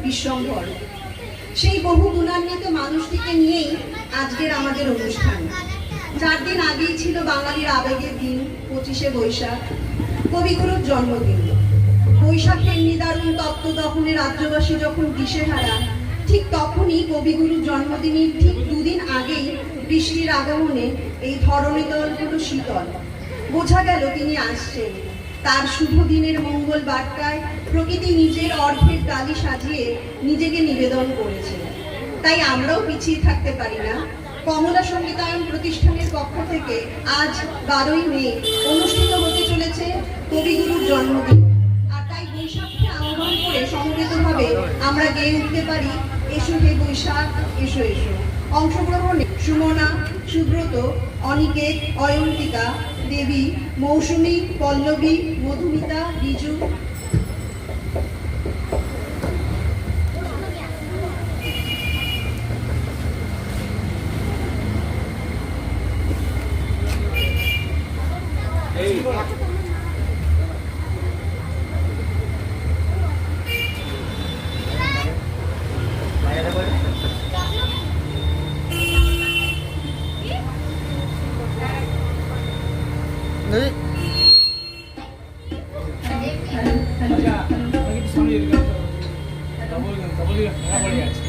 বিশ্বম্ভর। সেই বহু গুণান্বিত মানুষটিকে নিয়েই আজকের আমাদের অনুষ্ঠান। 4 দিন আগেই ছিল বাঙালির আবেগের দিন 25শে বৈশাখ, কবিগুরুর জন্মদিন। বৈশাখের নিদারুণ তপ্তদহনে রাজ্যবাসী যখন দিশেহারা, ঠিক তখনই কবিগুরুর জন্মদিনের ঠিক 2 দিন আগেই বৃষ্টির আগমনে এই ধরণীতল পুরো শীতল। বোঝা গেল তিনি আসছেন। তার শুভ দিনের মঙ্গল বার্তায় প্রকৃতি নিজের অর্ধের ডালি সাজিয়ে নিজেকে নিবেদন করেছে। তাই আমরাও পিছিয়ে থাকতে পারি না। কমলা সঙ্গীতায়ন প্রতিষ্ঠানের পক্ষ থেকে আজ 12ই মে অনুষ্ঠিত হতে চলেছে কবিগুরুর জন্মদিন। আর তাই বৈশাখকে আহ্বান করে সমবেতভাবে আমরা গেয়ে উঠতে পারি, এসো হে বৈশাখ এসো এসো। অংশগ্রহণে সুমনা, সুব্রত, অনিকেত, অয়ন্তিকা, দেবী, মৌসুমী, পল্লবী, মধুমিতা, রিজু। अच्छा,